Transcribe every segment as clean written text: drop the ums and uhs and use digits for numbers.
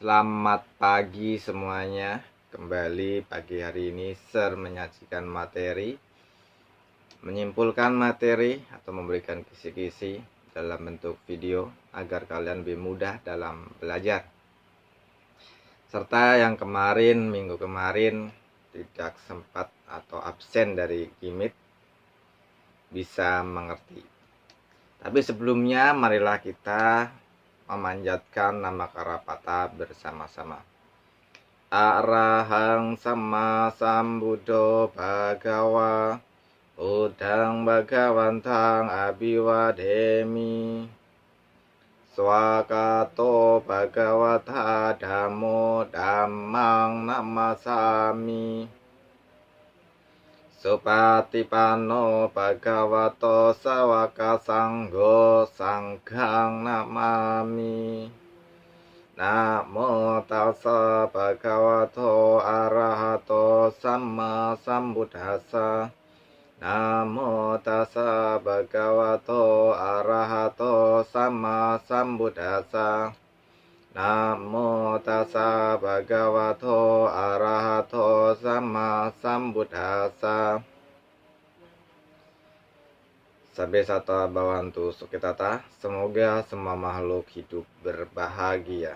Selamat pagi semuanya. Kembali pagi hari ini Sir menyajikan materi, menyimpulkan materi atau memberikan kisi-kisi dalam bentuk video agar kalian lebih mudah dalam belajar. Serta yang minggu kemarin tidak sempat atau absen dari Gimit bisa mengerti. Tapi sebelumnya marilah kita memanjatkan nama Karapata bersama-sama. Arahang sama sambuddho bhagawa Udang bhagawantang abiwademi Swakato bhagawata dhammo dhammang namasami Supatipanno bhagavato sawaka sanggo sanghang namami Namo tassa bhagavato arahato samma sambuddhassa Namo tassa bhagavato arahato samma sambuddhassa Namo tassa bhagavato arahato samma sambuddhassa. Sabesata bawantu sukitata. Semoga semua makhluk hidup berbahagia.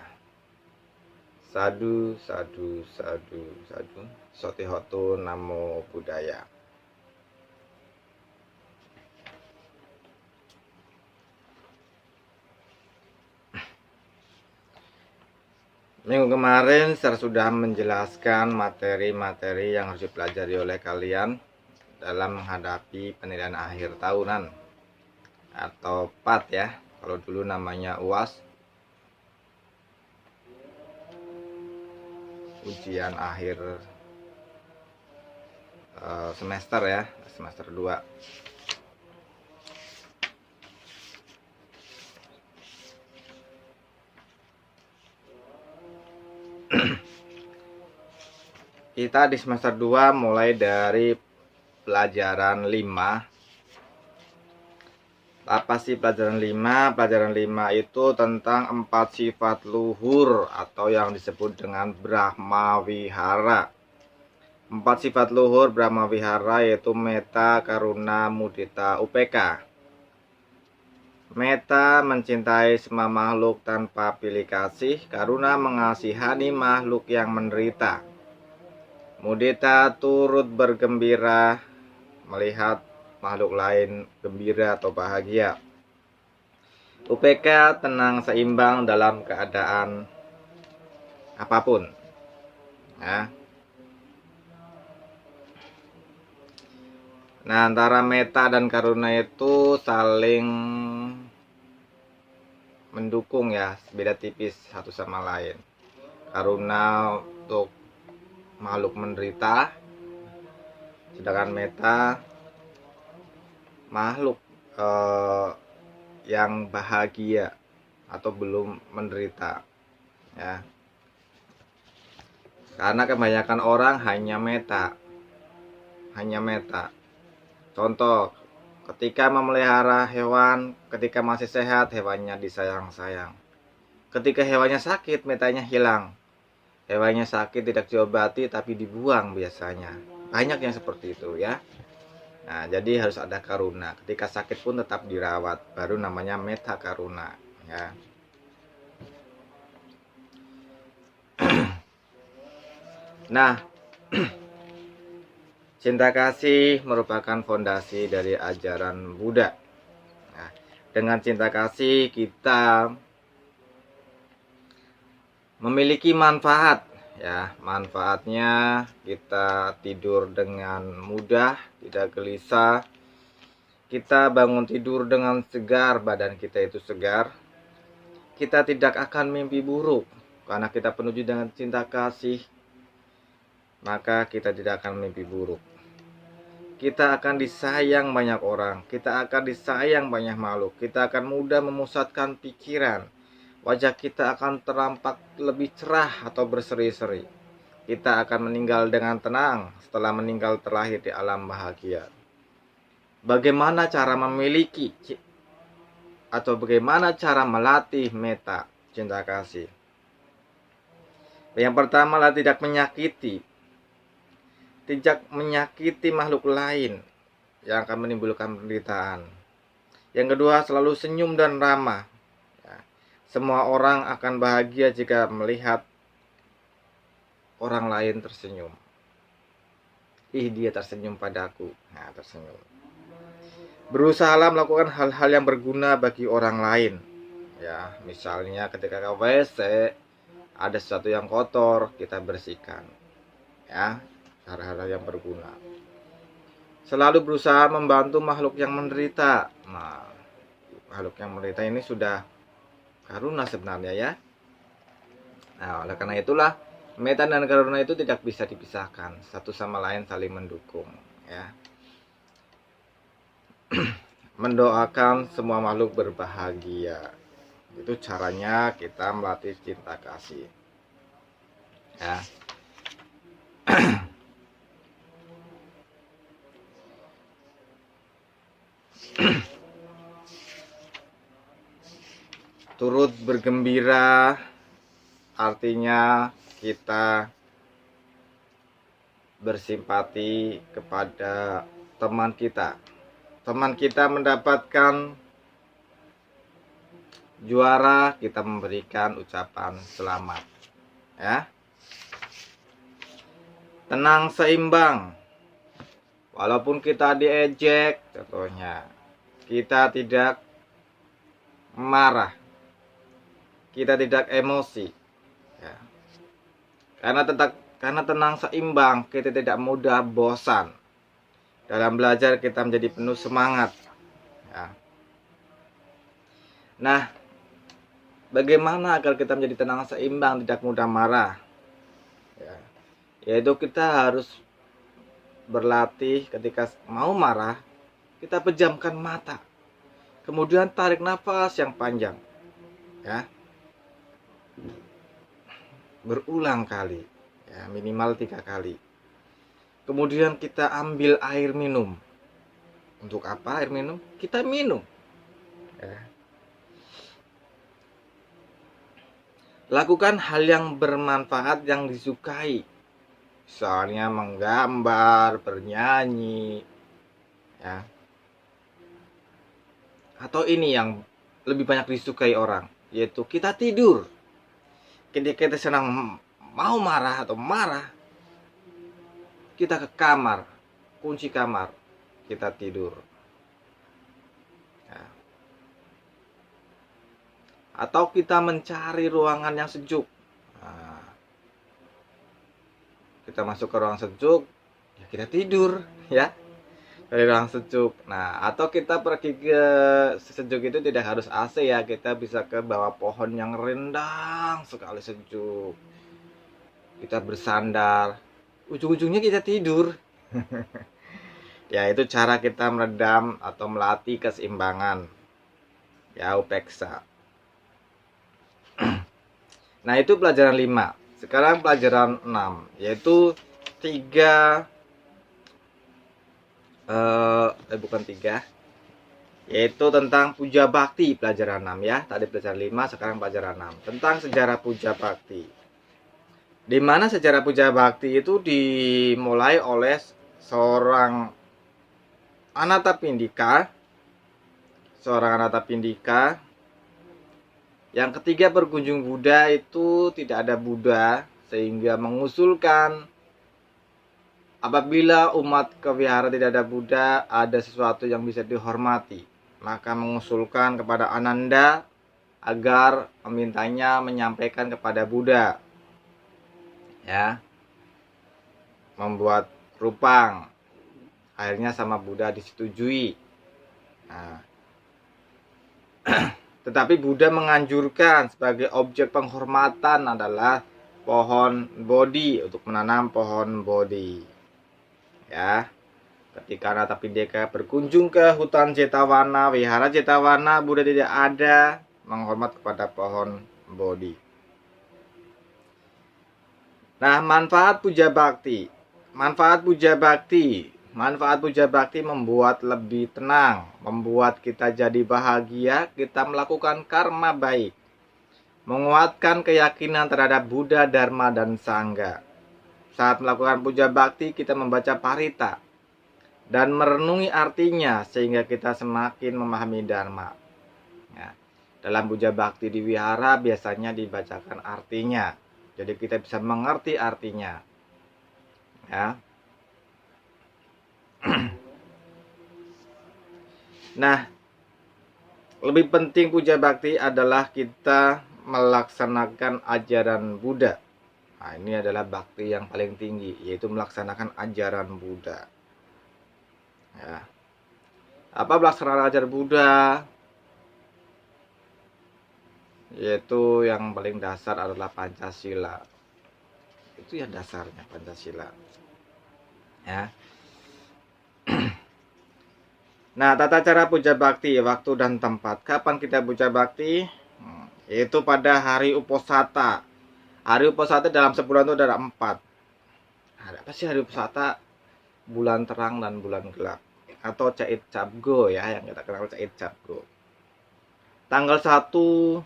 Sadu, sadu, sadu, sadu. Sotihotu namo buddhaya. Minggu kemarin saya sudah menjelaskan materi-materi yang harus dipelajari oleh kalian dalam menghadapi penilaian akhir tahunan atau PAT ya. Kalau dulu namanya UAS, ujian akhir semester ya, semester 2. Kita di semester 2 mulai dari pelajaran 5. Apa sih pelajaran 5? Pelajaran 5 itu tentang 4 sifat luhur atau yang disebut dengan Brahma Wihara. 4 sifat luhur Brahma Wihara yaitu metta, karuna, mudita, upeka. Metta mencintai semua makhluk tanpa pilih kasih. Karuna mengasihani makhluk yang menderita. Mudita turut bergembira melihat makhluk lain gembira atau bahagia. UPK tenang seimbang dalam keadaan apapun. Ya. Nah, antara metta dan karuna itu saling mendukung ya, beda tipis satu sama lain. Karuna untuk makhluk menderita, sedangkan metta makhluk yang bahagia atau belum menderita ya. Karena kebanyakan orang hanya metta. Contoh, ketika memelihara hewan, ketika masih sehat hewannya disayang-sayang. Ketika hewannya sakit, mettanya hilang. Hewannya sakit tidak diobati tapi dibuang biasanya. Banyak yang seperti itu ya. Nah, jadi harus ada karuna. Ketika sakit pun tetap dirawat. Baru namanya metta karuna ya. Nah, cinta kasih merupakan fondasi dari ajaran Buddha. Nah, dengan cinta kasih kita memiliki manfaat ya. Manfaatnya kita tidur dengan mudah, tidak gelisah. Kita bangun tidur dengan segar, badan kita itu segar. Kita tidak akan mimpi buruk karena kita penuh dengan cinta kasih. Maka kita tidak akan mimpi buruk. Kita akan disayang banyak orang, kita akan disayang banyak makhluk. Kita akan mudah memusatkan pikiran. Wajah kita akan terampak lebih cerah atau berseri-seri. Kita akan meninggal dengan tenang setelah meninggal terlahir di alam bahagia. Bagaimana cara memiliki atau bagaimana cara melatih metta, cinta kasih? Yang pertama adalah tidak menyakiti. Tidak menyakiti makhluk lain yang akan menimbulkan penderitaan. Yang kedua, selalu senyum dan ramah. Ya, semua orang akan bahagia jika melihat orang lain tersenyum. Ih, dia tersenyum padaku. Nah, tersenyum. Berusahalah melakukan hal-hal yang berguna bagi orang lain. Ya, misalnya ketika ke WC ada sesuatu yang kotor, kita bersihkan. Ya, hal-hal yang berguna. Selalu berusaha membantu makhluk yang menderita. Nah, makhluk yang menderita ini sudah karuna sebenarnya ya. Nah, oleh karena itulah meta dan karuna itu tidak bisa dipisahkan, satu sama lain saling mendukung ya. Mendoakan semua makhluk berbahagia. Itu caranya kita melatih cinta kasih. Ya. Turut bergembira artinya kita bersimpati kepada teman kita. Teman kita mendapatkan juara, kita memberikan ucapan selamat. Ya. Tenang seimbang. Walaupun kita diejek, contohnya, kita tidak marah, kita tidak emosi, ya. Karena tenang seimbang, kita tidak mudah bosan. Dalam belajar kita menjadi penuh semangat. Ya. Nah, bagaimana agar kita menjadi tenang seimbang, tidak mudah marah? Ya. Yaitu kita harus berlatih ketika mau marah, kita pejamkan mata. Kemudian tarik nafas yang panjang. Ya. Berulang kali. Ya, minimal 3 kali. Kemudian kita ambil air minum. Untuk apa air minum? Kita minum. Ya. Lakukan hal yang bermanfaat yang disukai. Misalnya menggambar, bernyanyi, ya. Atau ini yang lebih banyak disukai orang, yaitu kita tidur. Ketika kita sedang mau marah atau marah, kita ke kamar, kunci kamar, kita tidur. Ya. Atau kita mencari ruangan yang sejuk. Nah, kita masuk ke ruang sejuk, ya kita tidur, ya. Dari ruang sejuk. Nah, atau kita pergi ke sejuk itu tidak harus AC ya, kita bisa ke bawah pohon yang rindang sekali sejuk. Kita bersandar, ujung-ujungnya kita tidur. Ya, itu cara kita meredam atau melatih keseimbangan. Ya, upeksa. Nah, itu pelajaran 5. Sekarang pelajaran 6, yaitu 3 bukan 3, yaitu tentang puja bakti, pelajaran 6 ya. Tadi pelajaran 5, sekarang pelajaran 6 tentang sejarah puja bakti. Di mana sejarah puja bakti itu dimulai oleh seorang Anathapindika. Seorang Anathapindika yang ketika berkunjung Buddha itu tidak ada Buddha, sehingga mengusulkan apabila umat kewihara tidak ada Buddha, ada sesuatu yang bisa dihormati. Maka mengusulkan kepada Ananda agar memintanya menyampaikan kepada Buddha. Ya. Membuat rupang. Akhirnya sama Buddha disetujui. Nah. Tetapi Buddha menganjurkan sebagai objek penghormatan adalah pohon Bodhi, untuk menanam pohon Bodhi. Ya, ketika Anathapindika berkunjung ke hutan Jetavana, wihara Jetavana, Buddha tidak ada, menghormat kepada pohon Bodhi. Nah, manfaat puja bakti. Manfaat puja bakti membuat lebih tenang, membuat kita jadi bahagia, kita melakukan karma baik. menguatkan keyakinan terhadap Buddha, Dharma, dan Sangha. Saat melakukan puja bakti, kita membaca parita dan merenungi artinya sehingga kita semakin memahami Dharma. Ya. Dalam puja bakti di wihara biasanya dibacakan artinya, jadi kita bisa mengerti artinya. Ya. Nah, lebih penting puja bakti adalah kita melaksanakan ajaran Buddha. Nah, ini adalah bakti yang paling tinggi, yaitu melaksanakan ajaran Buddha. Ya. Apa pelaksanaan ajaran Buddha? Yaitu yang paling dasar adalah Pancasila. Itu ya dasarnya Pancasila. Ya. Nah, tata cara puja bakti, waktu dan tempat. Kapan kita puja bakti? Yaitu pada hari Uposatha. Hari Uposatha dalam sebulan itu ada 4. Apa sih hari Uposatha? Bulan terang dan bulan gelap. Atau Caid Cabgo ya, yang kita kenal Caid Cabgo. Tanggal 1,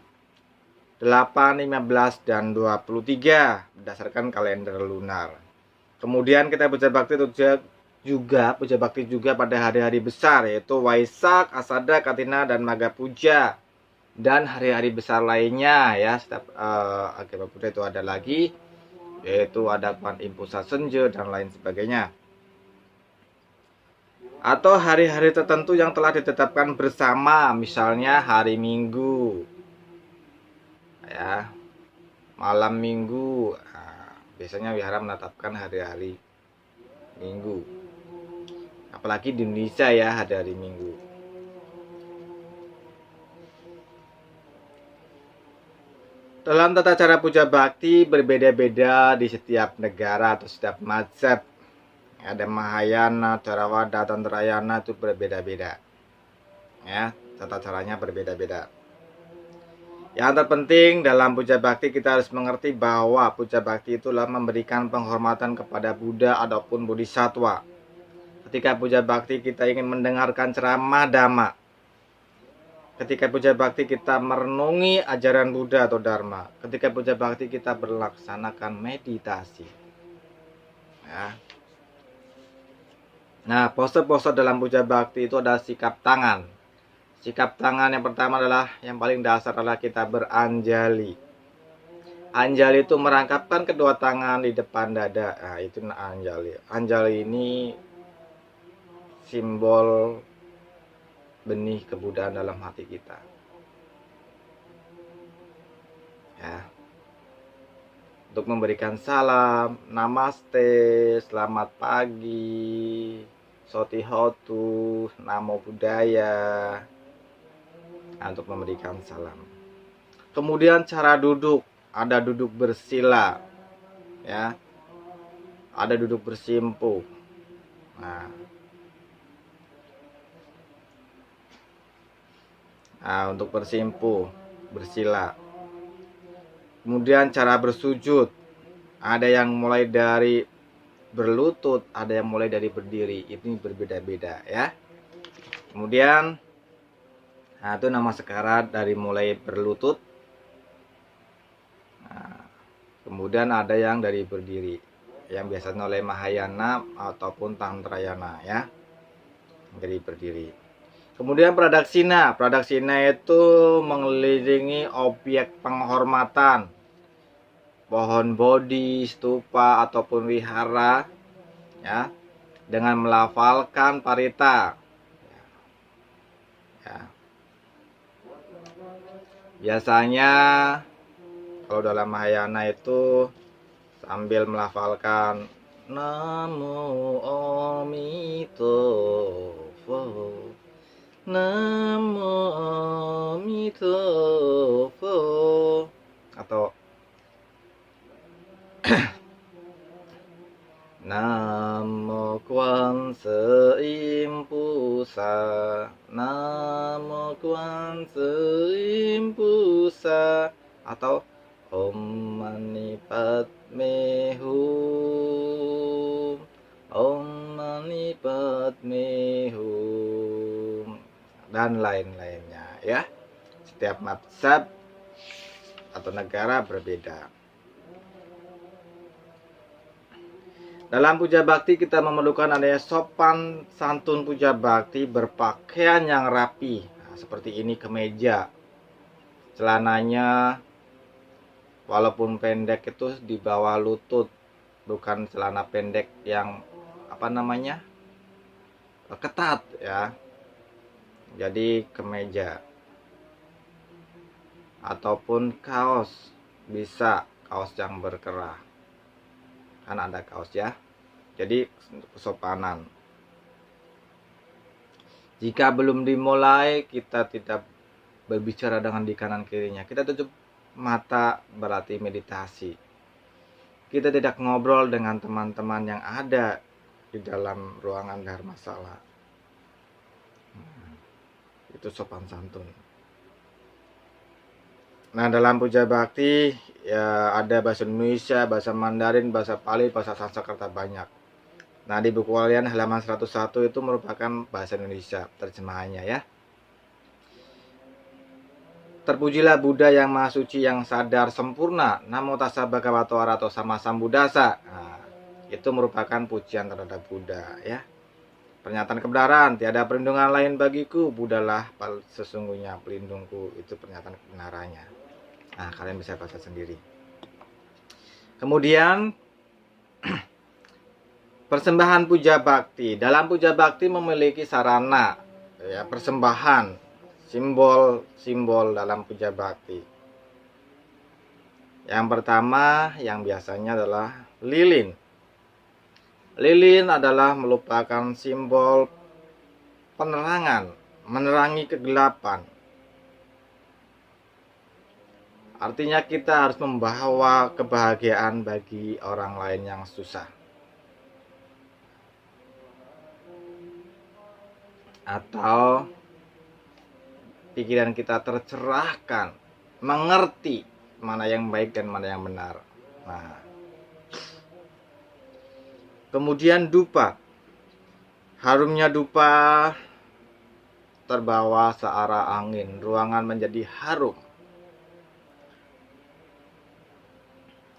8, 15, dan 23 berdasarkan kalender lunar. Kemudian kita puja bakti puja bakti juga pada hari-hari besar, yaitu Waisak, Asada, Katina, dan Maga Puja, dan hari-hari besar lainnya ya. Setiap agama Buddha itu ada lagi, yaitu ada Kwan Impul Sasenje dan lain sebagainya. Atau hari-hari tertentu yang telah ditetapkan bersama, misalnya hari Minggu ya, malam Minggu. Nah, biasanya wihara menetapkan hari-hari Minggu, apalagi di Indonesia ya, hari Minggu. Dalam tata cara puja bakti berbeda-beda di setiap negara atau setiap mazhab. Ada Mahayana, Theravada, Tantrayana, itu berbeda-beda. Ya, tata caranya berbeda-beda. Yang terpenting dalam puja bakti kita harus mengerti bahwa puja bakti itulah memberikan penghormatan kepada Buddha ataupun Bodhisattva. Ketika puja bakti kita ingin mendengarkan ceramah Dhamma. Ketika puja bakti kita merenungi ajaran Buddha atau Dharma. Ketika puja bakti kita berlaksanakan meditasi. Ya. Nah, pose-pose dalam puja bakti itu ada sikap tangan. Sikap tangan yang pertama adalah, yang paling dasar adalah kita beranjali. Anjali itu merangkapkan kedua tangan di depan dada. Nah, itu anjali. Anjali ini simbol benih kebudayaan dalam hati kita. Ya. Untuk memberikan salam, namaste, selamat pagi, sotihotu, namo buddhaya. Nah, untuk memberikan salam. Kemudian cara duduk, ada duduk bersila, ya, ada duduk bersimpuh. Nah, untuk bersimpuh, bersila. Kemudian cara bersujud, ada yang mulai dari berlutut, ada yang mulai dari berdiri. Ini berbeda-beda ya. Kemudian, nah, itu nama sekarat dari mulai berlutut. Nah, kemudian ada yang dari berdiri, yang biasanya oleh Mahayana ataupun Tantrayana ya, dari berdiri. Kemudian pradaksina. Pradaksina itu mengelilingi objek penghormatan, pohon bodhi, stupa ataupun wihara ya, dengan melafalkan parita. Ya. Biasanya kalau dalam Mahayana itu sambil melafalkan Namo Amitofo, Namo Amitofo, atau Namo Kwanse Impusa, Namo Kwanse Impusa, atau Om Mani Padme Hum, Om Mani Padme Hum, dan lain-lainnya ya. Setiap mazhab atau negara berbeda. Dalam puja bakti kita memerlukan adanya sopan santun puja bakti, berpakaian yang rapi. Nah, seperti ini kemeja. Celananya walaupun pendek itu di bawah lutut, bukan celana pendek yang ketat ya. Jadi kemeja ataupun kaos, bisa kaos yang berkerah, kan ada kaos ya. Jadi kesopanan. Jika belum dimulai, kita tidak berbicara dengan di kanan kirinya, kita tutup mata, berarti meditasi. Kita tidak ngobrol dengan teman-teman yang ada di dalam ruangan dharmasala. Itu sopan santun. Nah, dalam puja bakti ya ada bahasa Indonesia, bahasa Mandarin, bahasa Pali, bahasa Sanskerta banyak. Nah, di buku kalian halaman 101 itu merupakan bahasa Indonesia terjemahannya ya. Terpujilah Buddha yang Maha Suci, yang sadar sempurna. Namo tassa bhagavato arahato sama sambuddhassa. Nah, itu merupakan pujian terhadap Buddha ya. Pernyataan kebenaran, tiada perlindungan lain bagiku, Buddhalah sesungguhnya pelindungku. Itu pernyataan kebenarannya. Nah, kalian bisa baca sendiri. Kemudian persembahan puja bakti. Dalam puja bakti memiliki sarana ya, persembahan, simbol-simbol dalam puja bakti. Yang pertama yang biasanya adalah lilin. Lilin adalah merupakan simbol penerangan, menerangi kegelapan. Artinya kita harus membawa kebahagiaan bagi orang lain yang susah. Atau pikiran kita tercerahkan, mengerti mana yang baik dan mana yang benar. Nah, kemudian dupa. Harumnya dupa terbawa searah angin, ruangan menjadi harum.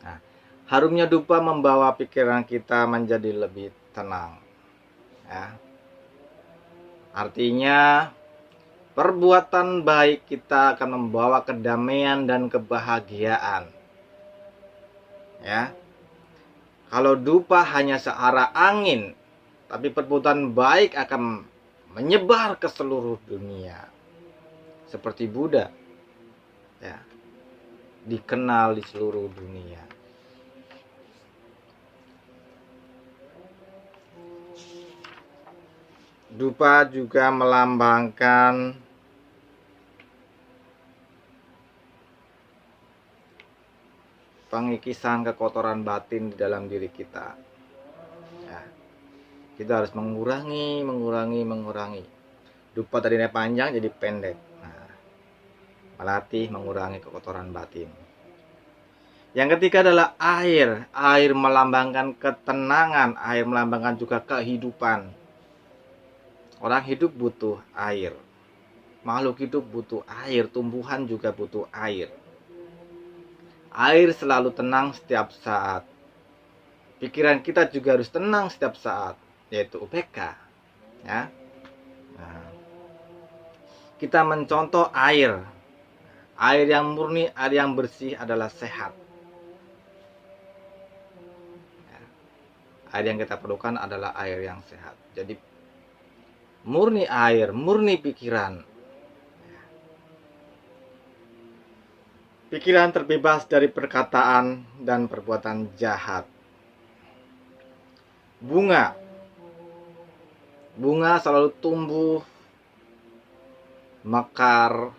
Nah, harumnya dupa membawa pikiran kita menjadi lebih tenang. Ya. Artinya perbuatan baik kita akan membawa kedamaian dan kebahagiaan. Ya. Kalau dupa hanya searah angin, tapi perbuatan baik akan menyebar ke seluruh dunia. Seperti Buddha. Ya. Dikenal di seluruh dunia. Dupa juga melambangkan pengikisan kekotoran batin di dalam diri kita. Ya. Kita harus mengurangi. Dupa tadinya panjang jadi pendek. Nah, melatih mengurangi kekotoran batin. Yang ketiga adalah air. Air melambangkan ketenangan. Air melambangkan juga kehidupan. Orang hidup butuh air. Makhluk hidup butuh air. Tumbuhan juga butuh air. Air selalu tenang setiap saat. Pikiran kita juga harus tenang setiap saat, yaitu UPK. Ya. Nah, kita mencontoh air. Air yang murni, air yang bersih adalah sehat. Ya. Air yang kita perlukan adalah air yang sehat. Jadi murni air, murni pikiran. Pikiran terbebas dari perkataan dan perbuatan jahat. Bunga. Bunga selalu tumbuh, mekar,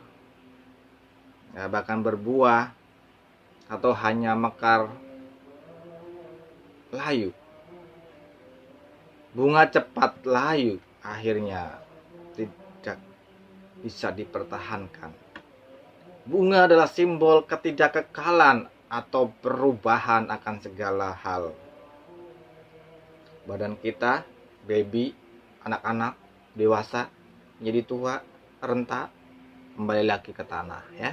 ya, bahkan berbuah, atau hanya mekar layu. Bunga cepat layu, akhirnya tidak bisa dipertahankan. Bunga adalah simbol ketidakkekalan atau perubahan akan segala hal. Badan kita, baby, anak-anak, dewasa, jadi tua, renta, kembali lagi ke tanah ya.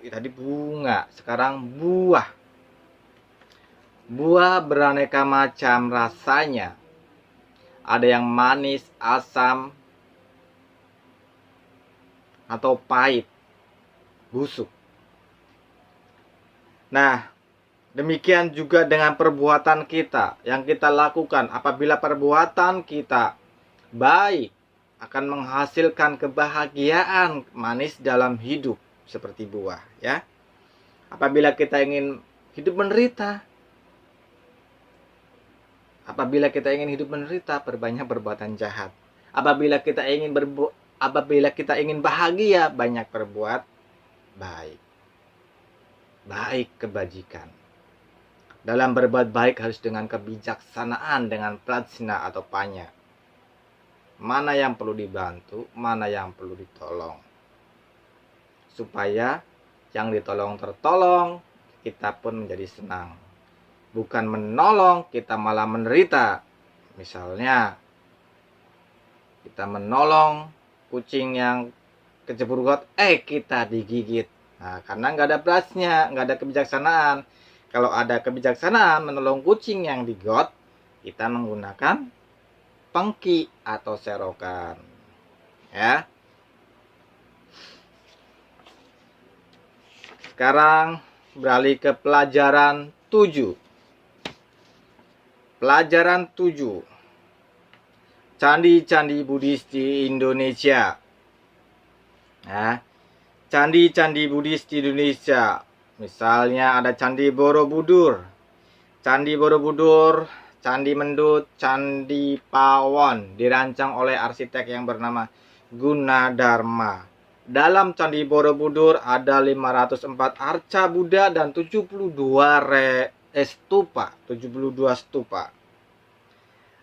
Tadi bunga, sekarang buah. Buah beraneka macam rasanya. Ada yang manis, asam, atau pahit, busuk. Nah, demikian juga dengan perbuatan kita yang kita lakukan. Apabila perbuatan kita baik, akan menghasilkan kebahagiaan manis dalam hidup seperti buah, ya. Apabila kita ingin hidup menderita, perbanyak perbuatan jahat. Apabila kita ingin bahagia, banyak berbuat baik. Baik kebajikan. Dalam berbuat baik harus dengan kebijaksanaan, dengan prajna atau panya. Mana yang perlu dibantu, mana yang perlu ditolong. Supaya yang ditolong tertolong, kita pun menjadi senang. Bukan menolong, kita malah menderita. Misalnya, kita menolong kucing yang kecebur got, kita digigit. Nah, karena nggak ada prasnya, nggak ada kebijaksanaan. Kalau ada kebijaksanaan menolong kucing yang digot, kita menggunakan pengki atau serokan, ya. Sekarang beralih ke pelajaran 7. Pelajaran 7. Candi-candi Buddhis di Indonesia. Ya. Candi-candi Buddhis di Indonesia. Misalnya ada Candi Borobudur, Candi Mendut, Candi Pawon, dirancang oleh arsitek yang bernama Gunadarma. Dalam Candi Borobudur ada 504 arca Buddha dan 72 stupa.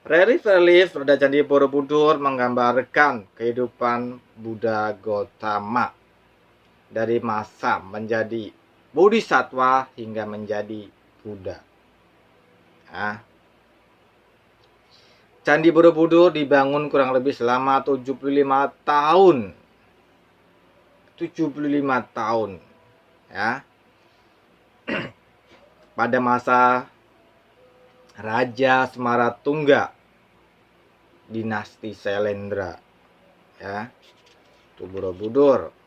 Relief pada Candi Borobudur menggambarkan kehidupan Buddha Gautama dari masa menjadi bodhisattva hingga menjadi Buddha. Nah, Candi Borobudur dibangun kurang lebih selama 75 tahun. 75 tahun. Ya. Pada masa Raja Semaratungga dinasti Sailendra. Ya. Itu Borobudur.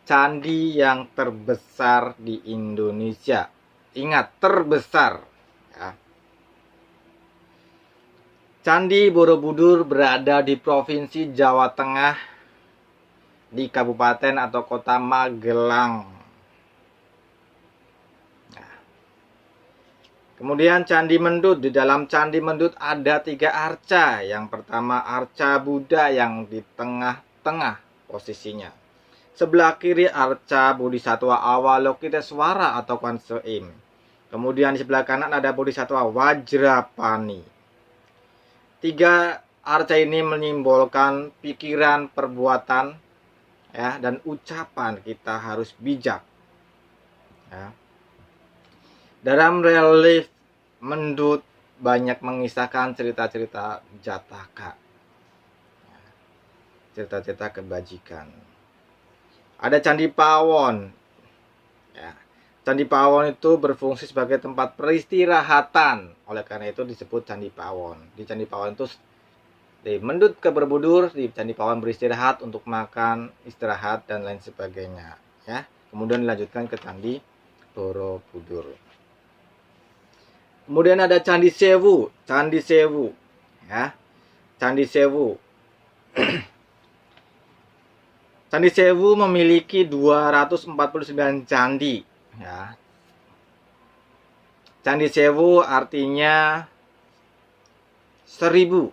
Candi yang terbesar di Indonesia. Ingat, terbesar. Ya. Candi Borobudur berada di Provinsi Jawa Tengah, di Kabupaten atau Kota Magelang. Nah. Kemudian Candi Mendut. Di dalam Candi Mendut ada 3 arca. Yang pertama arca Buddha yang di tengah-tengah posisinya. Sebelah kiri arca Bodhisattva Avalokiteswara atau Kwan Seim. Kemudian di sebelah kanan ada Bodhisattva Wajrapani. 3 arca ini menyimbolkan pikiran, perbuatan, ya, dan ucapan kita harus bijak. Ya. Dalam relief Mendut banyak mengisahkan cerita-cerita Jataka, cerita-cerita kebajikan. Ada Candi Pawon. Ya. Candi Pawon itu berfungsi sebagai tempat peristirahatan. Oleh karena itu disebut Candi Pawon. Di Candi Pawon itu di Mendut ke Borobudur, di Candi Pawon beristirahat untuk makan, istirahat dan lain sebagainya. Ya. Kemudian dilanjutkan ke Candi Borobudur. Kemudian ada Candi Sewu. Candi Sewu. Ya. Candi Sewu. Candi Sewu memiliki 249 candi. Ya. Candi Sewu artinya 1000.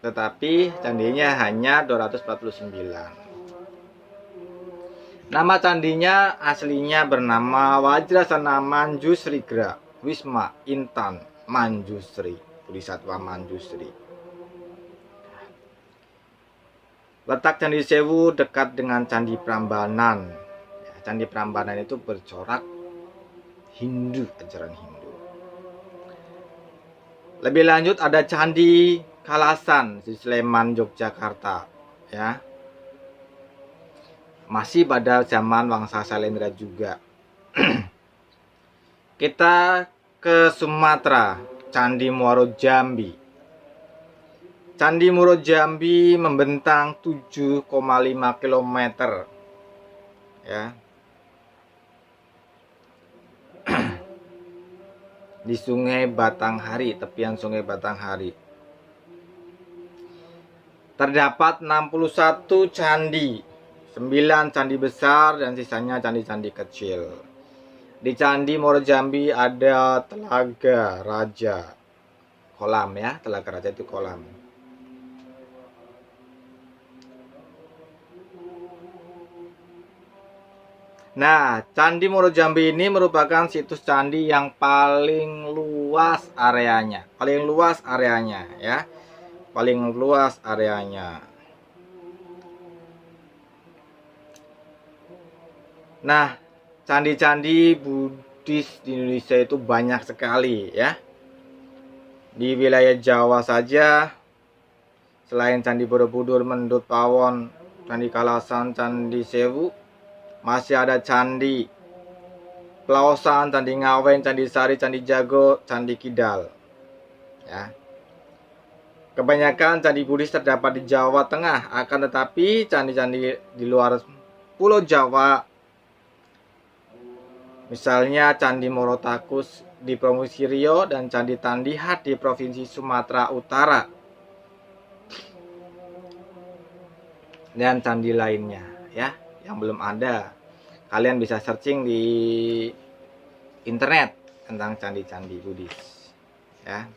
Tetapi candinya hanya 249. Nama candinya aslinya bernama Wajrasana Manjusrigra Wisma Intan Manjusri, Bodhisattva Manjusri. Letak Candi Sewu dekat dengan Candi Prambanan. Candi Prambanan itu bercorak Hindu, ajaran Hindu. Lebih lanjut ada Candi Kalasan di Sleman, Yogyakarta. Ya. masih pada zaman Wangsa Salendra juga. Kita ke Sumatera, Candi Muaro Jambi. Candi Muaro Jambi membentang 7,5 km, ya, di Sungai Batanghari, tepian Sungai Batanghari. Terdapat 61 candi, 9 candi besar dan sisanya candi-candi kecil. Di Candi Muaro Jambi ada Telaga Raja, kolam ya, Telaga Raja itu kolam. Nah, Candi Muaro Jambi ini merupakan situs candi yang paling luas areanya, ya, paling luas areanya. Nah, candi-candi Buddhis di Indonesia itu banyak sekali, ya. Di wilayah Jawa saja, selain Candi Borobudur, Mendut Pawon, Candi Kalasan, Candi Sewu, masih ada Candi Pelaosan, Candi Ngawen, Candi Sari, Candi Jago, Candi Kidal, ya. Kebanyakan candi Buddhis terdapat di Jawa Tengah, akan tetapi candi-candi di luar Pulau Jawa, misalnya Candi Morotakus di Provinsi Riau dan Candi Tandihat di Provinsi Sumatera Utara, dan candi lainnya, ya, yang belum ada. Kalian bisa searching di internet tentang candi-candi Buddhis, ya.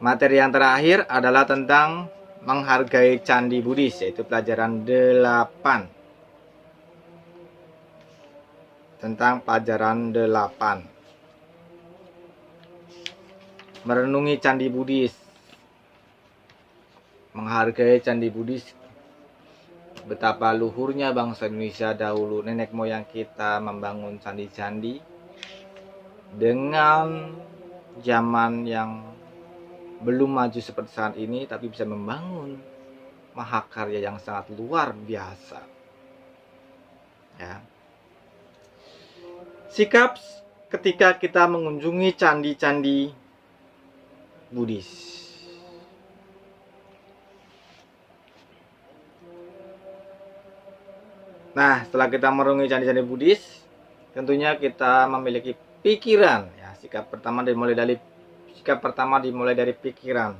Materi yang terakhir adalah tentang menghargai candi Buddhis, yaitu pelajaran 8. Tentang pelajaran 8. Merenungi candi Buddhis. Menghargai candi Buddhis. Betapa luhurnya bangsa Indonesia dahulu, nenek moyang kita membangun candi-candi dengan zaman yang belum maju seperti saat ini, tapi bisa membangun mahakarya yang sangat luar biasa, ya. Sikap ketika kita mengunjungi candi-candi Buddhis. Nah, setelah kita merenungi candi-candi Buddhis, tentunya kita memiliki pikiran, ya. Sikap pertama dimulai dari pikiran.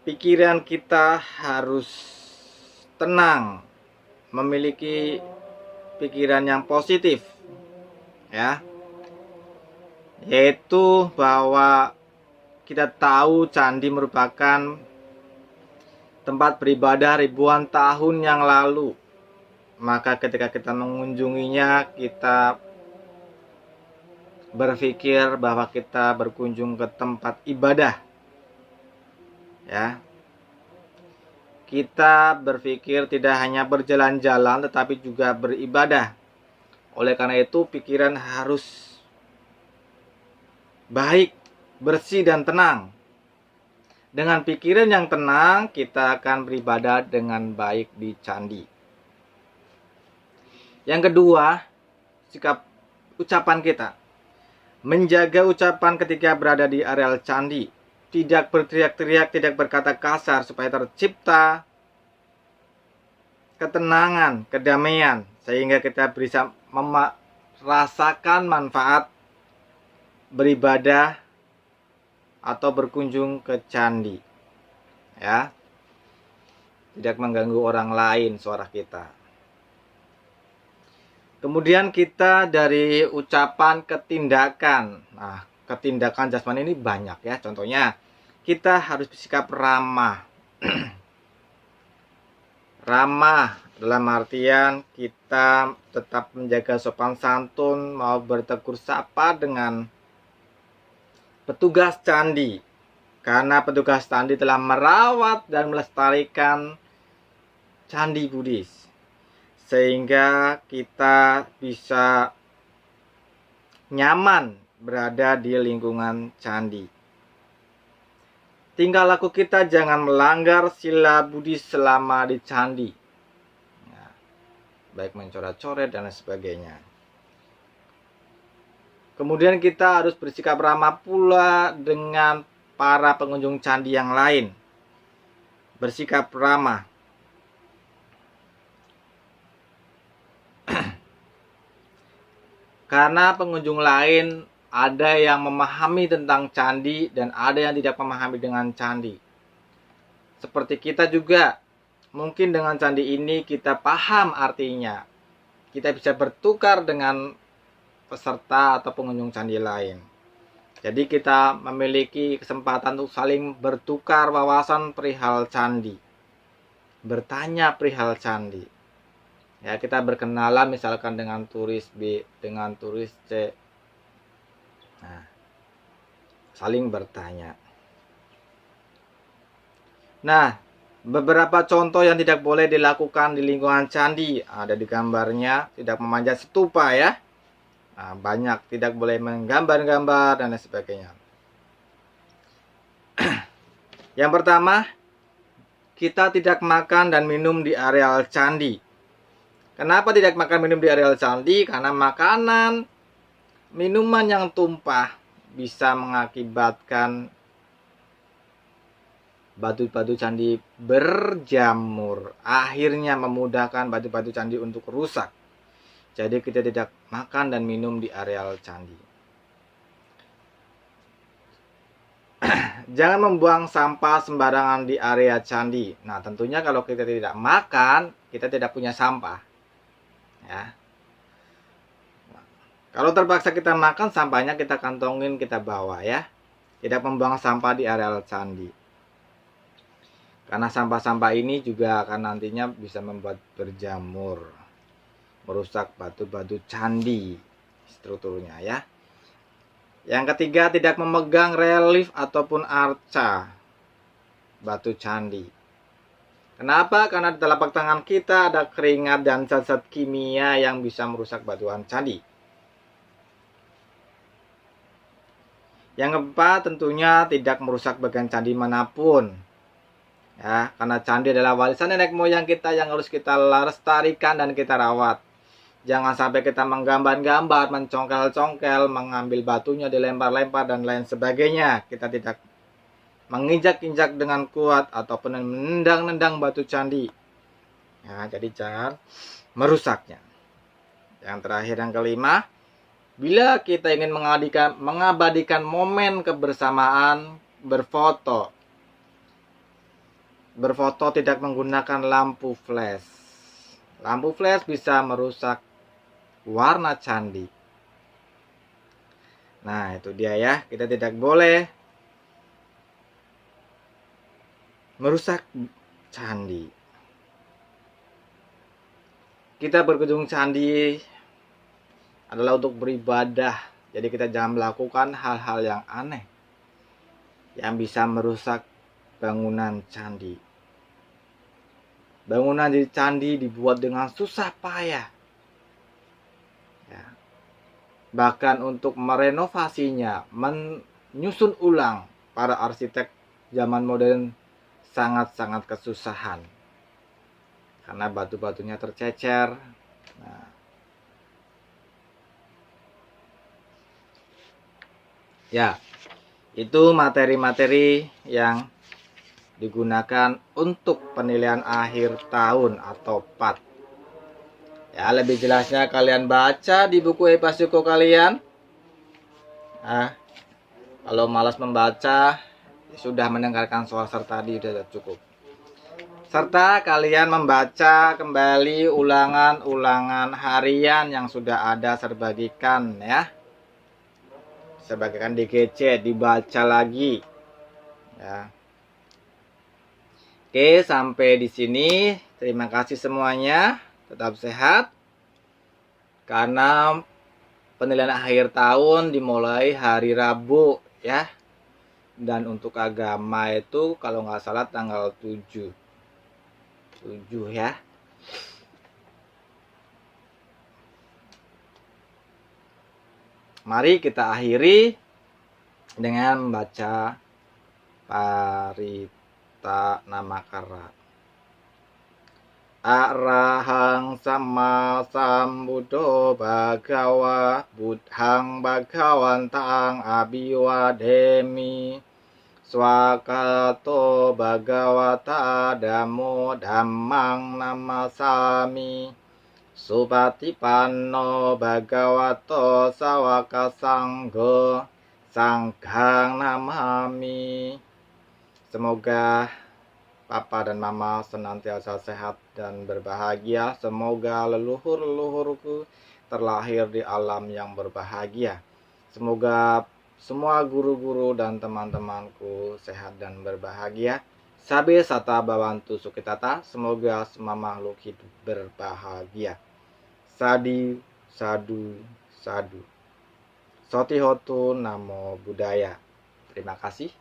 Pikiran kita harus tenang, memiliki pikiran yang positif, ya. Yaitu bahwa kita tahu candi merupakan tempat beribadah ribuan tahun yang lalu. Maka ketika kita mengunjunginya, kita berpikir bahwa kita berkunjung ke tempat ibadah, ya. Kita berpikir tidak hanya berjalan-jalan tetapi juga beribadah. Oleh karena itu pikiran harus baik, bersih dan tenang. Dengan pikiran yang tenang, kita akan beribadah dengan baik di candi. Yang kedua, sikap ucapan kita. Menjaga ucapan ketika berada di areal candi. Tidak berteriak-teriak, tidak berkata kasar, supaya tercipta ketenangan, kedamaian, sehingga kita bisa merasakan manfaat beribadah atau berkunjung ke candi, ya. Tidak mengganggu orang lain suara kita. Kemudian kita dari ucapan ke tindakan. Nah, ketindakan jasmani ini banyak, ya. Contohnya, kita harus bersikap ramah. Ramah dalam artian kita tetap menjaga sopan santun, mau bertegur sapa dengan petugas candi. Karena petugas candi telah merawat dan melestarikan candi Buddhis, sehingga kita bisa nyaman berada di lingkungan candi. Tingkah laku kita jangan melanggar sila Buddhis selama di candi. baik mencoret-coret dan lain sebagainya. Kemudian kita harus bersikap ramah pula dengan para pengunjung candi yang lain. Bersikap ramah. Karena pengunjung lain ada yang memahami tentang candi dan ada yang tidak memahami dengan candi. Seperti kita juga, mungkin dengan candi ini kita paham artinya. Kita bisa bertukar dengan peserta atau pengunjung candi lain. Jadi kita memiliki kesempatan untuk saling bertukar wawasan perihal candi. Bertanya perihal candi. Ya, kita berkenalan misalkan dengan turis B, dengan turis C. Nah, saling bertanya. Nah, beberapa contoh yang tidak boleh dilakukan di lingkungan candi ada di gambarnya. Tidak memanjat stupa ya. Nah, banyak, tidak boleh menggambar-gambar dan lain sebagainya. Yang pertama, kita tidak makan dan minum di areal candi. Kenapa tidak makan minum di areal candi? Karena makanan, minuman yang tumpah bisa mengakibatkan batu-batu candi berjamur. Akhirnya memudahkan batu-batu candi untuk rusak. Jadi kita tidak makan dan minum di areal candi. Jangan membuang sampah sembarangan di area candi. Nah, tentunya kalau kita tidak makan, kita tidak punya sampah. Ya. Kalau terpaksa kita makan, sampahnya kita kantongin, kita bawa ya. Tidak membuang sampah di areal candi. Karena sampah-sampah ini juga akan nantinya bisa membuat berjamur, merusak batu-batu candi strukturnya ya. Yang ketiga, tidak memegang relief ataupun arca batu candi. Kenapa? Karena di telapak tangan kita ada keringat dan zat-zat kimia yang bisa merusak batuan candi. Yang keempat, tentunya tidak merusak bagian candi manapun. Ya, karena candi adalah warisan nenek moyang kita yang harus kita lestarikan dan kita rawat. Jangan sampai kita menggambar-gambar, mencongkel-congkel, mengambil batunya, dilempar-lempar dan lain sebagainya. Kita tidak menginjak-injak dengan kuat ataupun menendang-nendang batu candi. Ya, jadi jangan merusaknya. Yang terakhir, yang kelima, bila kita ingin mengabadikan momen kebersamaan, berfoto tidak menggunakan lampu flash. Lampu flash bisa merusak warna candi. Nah, itu dia ya. Kita tidak boleh merusak candi. Kita berkunjung candi adalah untuk beribadah. Jadi kita jangan melakukan hal-hal yang aneh yang bisa merusak bangunan candi. Bangunan di candi dibuat dengan susah payah. Ya. Bahkan untuk merenovasinya, menyusun ulang, para arsitek zaman modern sangat-sangat kesusahan. Karena batu-batunya tercecer. Nah. Ya, itu materi-materi yang digunakan untuk penilaian akhir tahun atau PAT. Ya, lebih jelasnya kalian baca di buku Epasuko kalian. Nah, kalau malas membaca, sudah mendengarkan soal tadi sudah cukup. Serta kalian membaca kembali ulangan-ulangan harian yang sudah ada serbagikan ya. Serbagikan di GC, dibaca lagi. Ya. Oke, sampai di sini. Terima kasih semuanya. Tetap sehat. Karena penilaian akhir tahun dimulai hari Rabu ya. Dan untuk agama itu kalau nggak salah tanggal 7 ya. Mari kita akhiri dengan membaca Parita Namakara. Arahang sama sambuddho bhagawa buddhang bhagawantang abiwademi swakato bhagawata dhammo dhammang namasami supatipanno bhagavato sawaka sangho sanghang namami. Semoga Papa dan Mama senantiasa sehat dan berbahagia. Semoga leluhur-leluhurku terlahir di alam yang berbahagia. Semoga semua guru-guru dan teman-temanku sehat dan berbahagia. Sabe sata bawantu sukitata. Semoga semua makhluk hidup berbahagia. Sadi, sadu, sadu. Sotihotu namo buddhaya. Terima kasih.